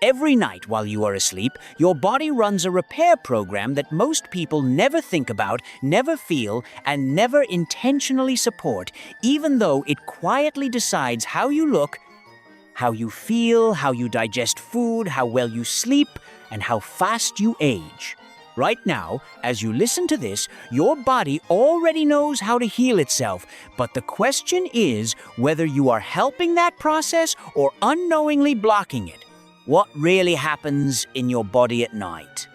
Every night while you are asleep, your body runs a repair program that most people never think about, never feel, and never intentionally support, even though it quietly decides how you look, how you feel, how you digest food, how well you sleep, and how fast you age. Right now, as you listen to this, your body already knows how to heal itself, but the question is whether you are helping that process or unknowingly blocking it. What really happens in your body at night?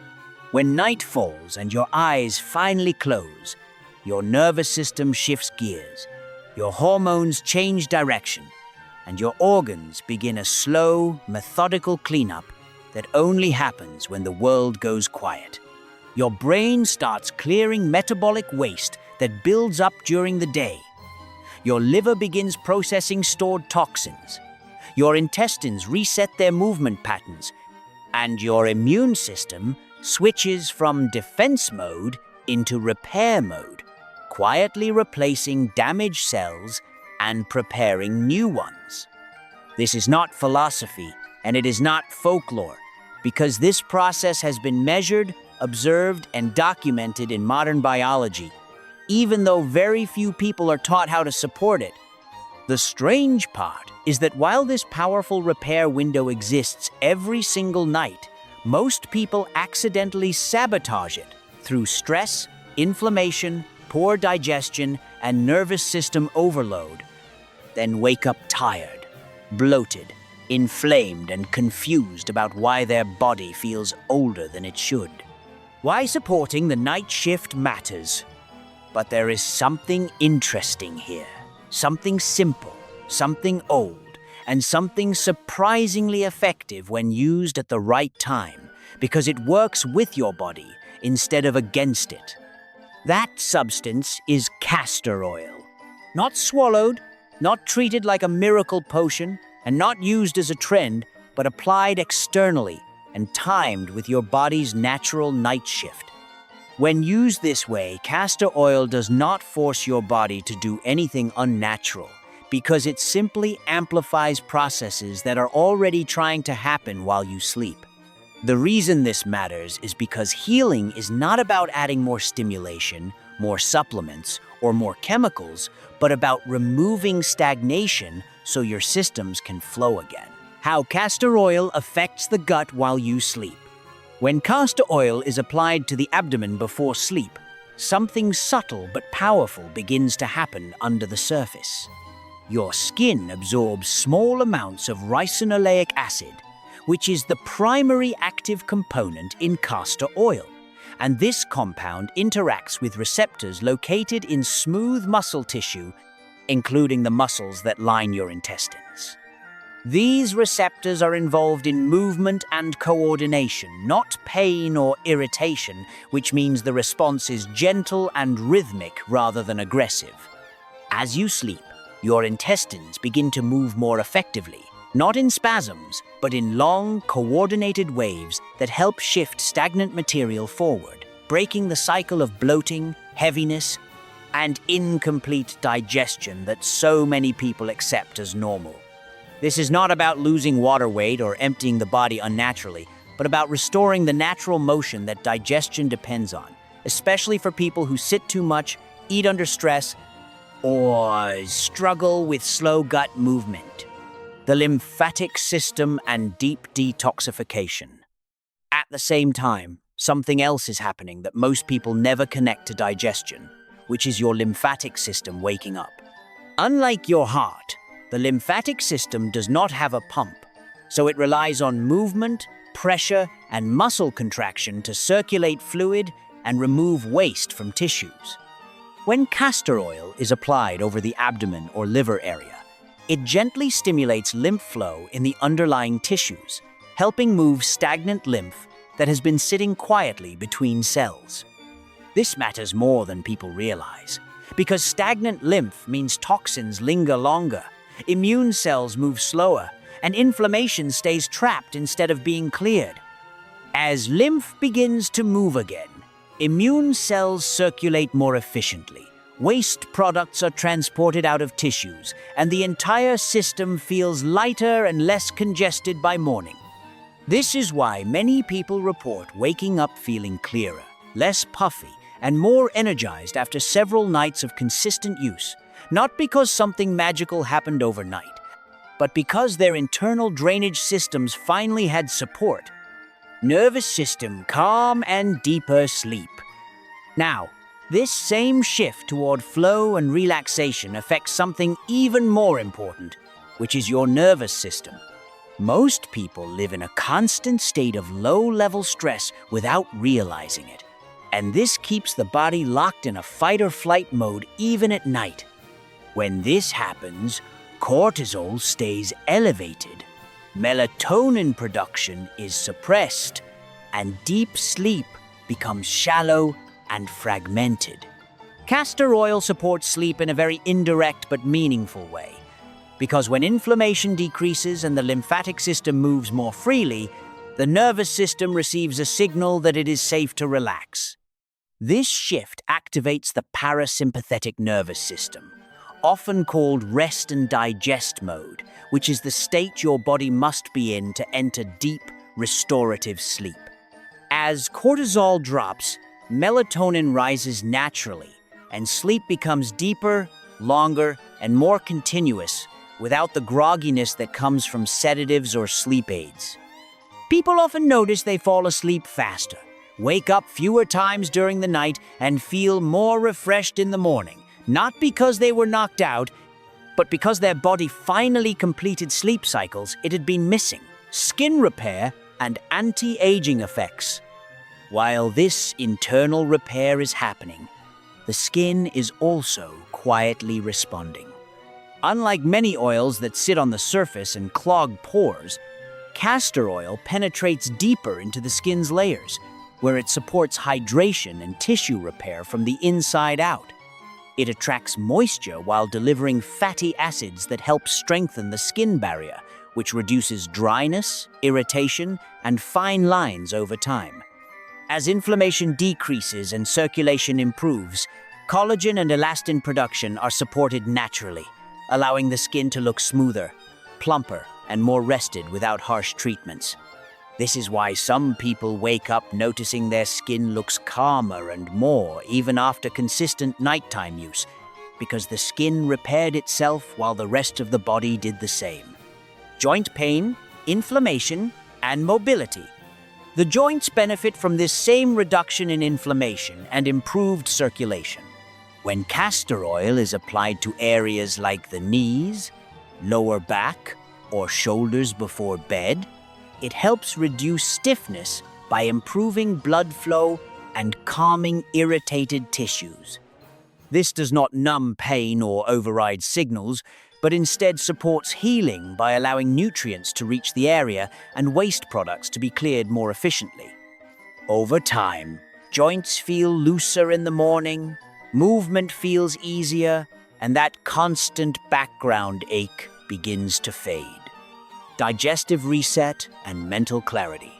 When night falls and your eyes finally close, your nervous system shifts gears, your hormones change direction, and your organs begin a slow, methodical cleanup that only happens when the world goes quiet. Your brain starts clearing metabolic waste that builds up during the day. Your liver begins processing stored toxins. Your intestines reset their movement patterns, and your immune system switches from defense mode into repair mode, quietly replacing damaged cells and preparing new ones. This is not philosophy, and it is not folklore, because this process has been measured, observed, and documented in modern biology, even though very few people are taught how to support it. The strange part is that while this powerful repair window exists every single night, most people accidentally sabotage it through stress, inflammation, poor digestion, and nervous system overload, then wake up tired, bloated, inflamed, and confused about why their body feels older than it should. Why supporting the night shift matters. But there is something interesting here. Something simple, something old, and something surprisingly effective when used at the right time, because it works with your body instead of against it. That substance is castor oil. Not swallowed, not treated like a miracle potion, and not used as a trend, but applied externally and timed with your body's natural night shift. When used this way, castor oil does not force your body to do anything unnatural, because it simply amplifies processes that are already trying to happen while you sleep. The reason this matters is because healing is not about adding more stimulation, more supplements, or more chemicals, but about removing stagnation so your systems can flow again. How castor oil affects the gut while you sleep. When castor oil is applied to the abdomen before sleep, something subtle but powerful begins to happen under the surface. Your skin absorbs small amounts of ricinoleic acid, which is the primary active component in castor oil, and this compound interacts with receptors located in smooth muscle tissue, including the muscles that line your intestines. These receptors are involved in movement and coordination, not pain or irritation, which means the response is gentle and rhythmic rather than aggressive. As you sleep, your intestines begin to move more effectively, not in spasms, but in long, coordinated waves that help shift stagnant material forward, breaking the cycle of bloating, heaviness, and incomplete digestion that so many people accept as normal. This is not about losing water weight or emptying the body unnaturally, but about restoring the natural motion that digestion depends on, especially for people who sit too much, eat under stress, or struggle with slow gut movement. The lymphatic system and deep detoxification. At the same time, something else is happening that most people never connect to digestion, which is your lymphatic system waking up. Unlike your heart, the lymphatic system does not have a pump, so it relies on movement, pressure, and muscle contraction to circulate fluid and remove waste from tissues. When castor oil is applied over the abdomen or liver area, it gently stimulates lymph flow in the underlying tissues, helping move stagnant lymph that has been sitting quietly between cells. This matters more than people realize, because stagnant lymph means toxins linger longer, immune cells move slower, and inflammation stays trapped instead of being cleared. As lymph begins to move again, immune cells circulate more efficiently, waste products are transported out of tissues, and the entire system feels lighter and less congested by morning. This is why many people report waking up feeling clearer, less puffy, and more energized after several nights of consistent use, not because something magical happened overnight, but because their internal drainage systems finally had support. Nervous system calm and deeper sleep. Now, this same shift toward flow and relaxation affects something even more important, which is your nervous system. Most people live in a constant state of low-level stress without realizing it, and this keeps the body locked in a fight-or-flight mode even at night. When this happens, cortisol stays elevated, melatonin production is suppressed, and deep sleep becomes shallow and fragmented. Castor oil supports sleep in a very indirect but meaningful way, because when inflammation decreases and the lymphatic system moves more freely, the nervous system receives a signal that it is safe to relax. This shift activates the parasympathetic nervous system, often called rest and digest mode, which is the state your body must be in to enter deep, restorative sleep. As cortisol drops, melatonin rises naturally, and sleep becomes deeper, longer, and more continuous without the grogginess that comes from sedatives or sleep aids. People often notice they fall asleep faster, wake up fewer times during the night, and feel more refreshed in the morning, not because they were knocked out, but because their body finally completed sleep cycles it had been missing, skin repair and anti-aging effects. While this internal repair is happening, the skin is also quietly responding. Unlike many oils that sit on the surface and clog pores, castor oil penetrates deeper into the skin's layers, where it supports hydration and tissue repair from the inside out. It attracts moisture while delivering fatty acids that help strengthen the skin barrier, which reduces dryness, irritation, and fine lines over time. As inflammation decreases and circulation improves, collagen and elastin production are supported naturally, allowing the skin to look smoother, plumper, and more rested without harsh treatments. This is why some people wake up noticing their skin looks calmer and more even after consistent nighttime use, because the skin repaired itself while the rest of the body did the same. Joint pain, inflammation, and mobility. The joints benefit from this same reduction in inflammation and improved circulation. When castor oil is applied to areas like the knees, lower back, or shoulders before bed, it helps reduce stiffness by improving blood flow and calming irritated tissues. This does not numb pain or override signals, but instead supports healing by allowing nutrients to reach the area and waste products to be cleared more efficiently. Over time, joints feel looser in the morning, movement feels easier, and that constant background ache begins to fade. Digestive reset and mental clarity.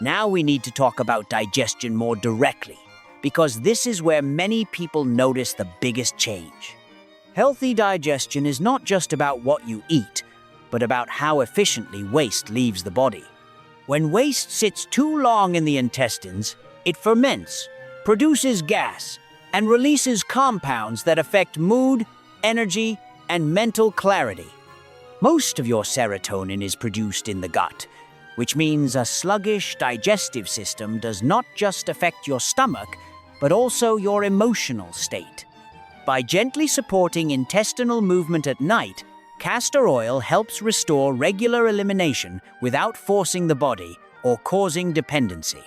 Now we need to talk about digestion more directly, because this is where many people notice the biggest change. Healthy digestion is not just about what you eat, but about how efficiently waste leaves the body. When waste sits too long in the intestines, it ferments, produces gas, and releases compounds that affect mood, energy, and mental clarity. Most of your serotonin is produced in the gut, which means a sluggish digestive system does not just affect your stomach, but also your emotional state. By gently supporting intestinal movement at night, castor oil helps restore regular elimination without forcing the body or causing dependency.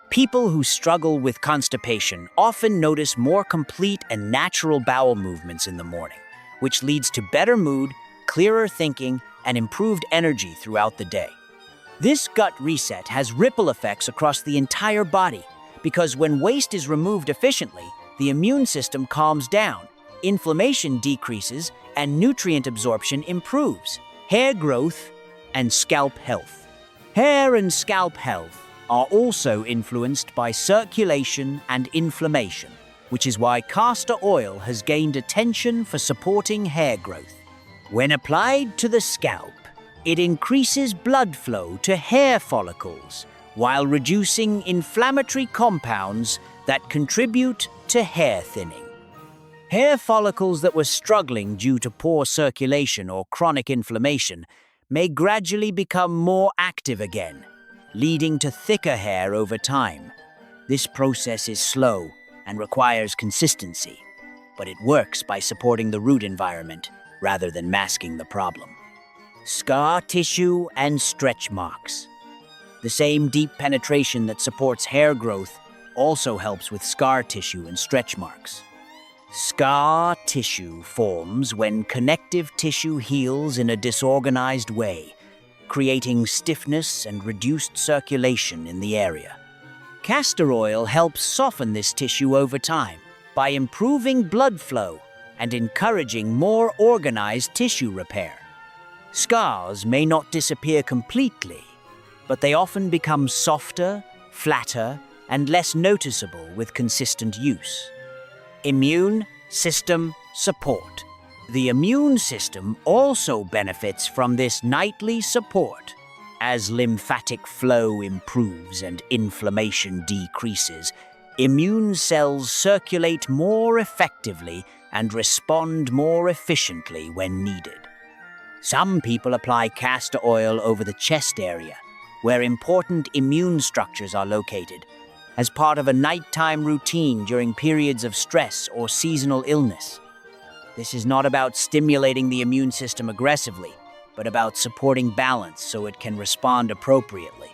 People who struggle with constipation often notice more complete and natural bowel movements in the morning, which leads to better mood, clearer thinking, and improved energy throughout the day. This gut reset has ripple effects across the entire body, because when waste is removed efficiently, the immune system calms down, inflammation decreases, and nutrient absorption improves. Hair growth and scalp health. Hair and scalp health are also influenced by circulation and inflammation, which is why castor oil has gained attention for supporting hair growth. When applied to the scalp, It increases blood flow to hair follicles while reducing inflammatory compounds that contribute to hair thinning. Hair follicles that were struggling due to poor circulation or chronic inflammation may gradually become more active again, leading to thicker hair over time. This process is slow and requires consistency, but it works by supporting the root environment rather than masking the problem. Scar tissue and stretch marks. The same deep penetration that supports hair growth also helps with scar tissue and stretch marks. Scar tissue forms when connective tissue heals in a disorganized way, creating stiffness and reduced circulation in the area. Castor oil helps soften this tissue over time by improving blood flow and encouraging more organized tissue repair. Scars may not disappear completely, but they often become softer, flatter, and less noticeable with consistent use. Immune system support. The immune system also benefits from this nightly support. As lymphatic flow improves and inflammation decreases, immune cells circulate more effectively and respond more efficiently when needed. Some people apply castor oil over the chest area, where important immune structures are located, as part of a nighttime routine during periods of stress or seasonal illness. This is not about stimulating the immune system aggressively, but about supporting balance so it can respond appropriately.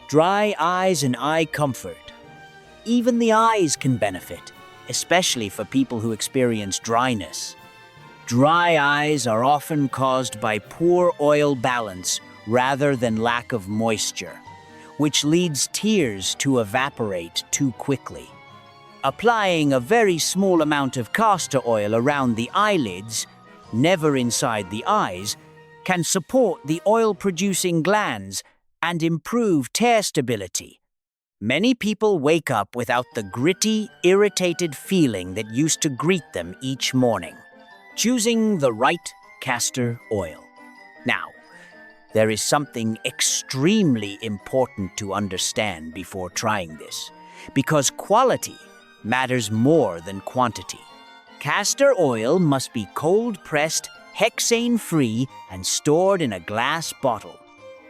Dry eyes and eye comfort. Even the eyes can benefit, especially for people who experience dryness. Dry eyes are often caused by poor oil balance rather than lack of moisture, which leads tears to evaporate too quickly. Applying a very small amount of castor oil around the eyelids, never inside the eyes, can support the oil-producing glands and improve tear stability. Many people wake up without the gritty, irritated feeling that used to greet them each morning. Choosing the right castor oil. Now, there is something extremely important to understand before trying this, because quality matters more than quantity. Castor oil must be cold-pressed, hexane-free, and stored in a glass bottle.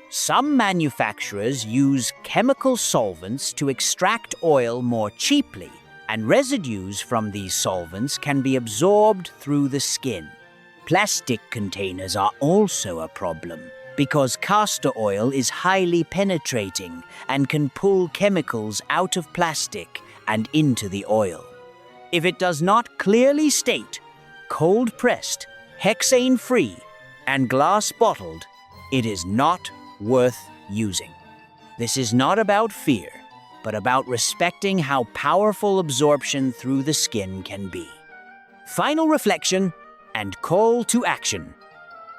Some manufacturers use chemical solvents to extract oil more cheaply, and residues from these solvents can be absorbed through the skin. Plastic containers are also a problem, because castor oil is highly penetrating and can pull chemicals out of plastic and into the oil. If it does not clearly state cold-pressed, hexane-free, and glass-bottled, it is not worth using. This is not about fear, but about respecting how powerful absorption through the skin can be. Final reflection and call to action.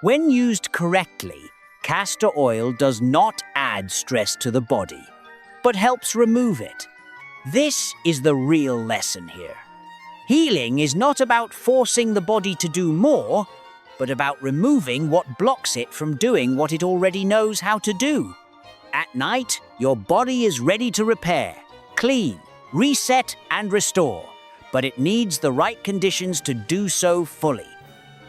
When used correctly, castor oil does not add stress to the body, but helps remove it. This is the real lesson here. Healing is not about forcing the body to do more, but about removing what blocks it from doing what it already knows how to do. At night, your body is ready to repair, clean, reset, and restore, but it needs the right conditions to do so fully.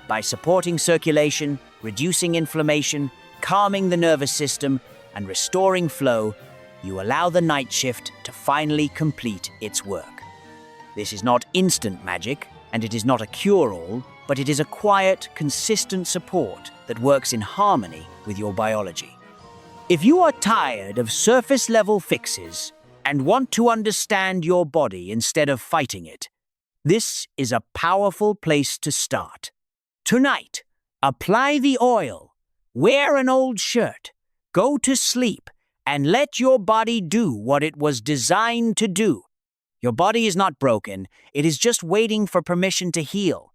By supporting circulation, reducing inflammation, calming the nervous system, and restoring flow, you allow the night shift to finally complete its work. This is not instant magic, and it is not a cure-all, but it is a quiet, consistent support that works in harmony with your biology. If you are tired of surface-level fixes and want to understand your body instead of fighting it, this is a powerful place to start. Tonight, apply the oil, wear an old shirt, go to sleep, and let your body do what it was designed to do. Your body is not broken, it is just waiting for permission to heal.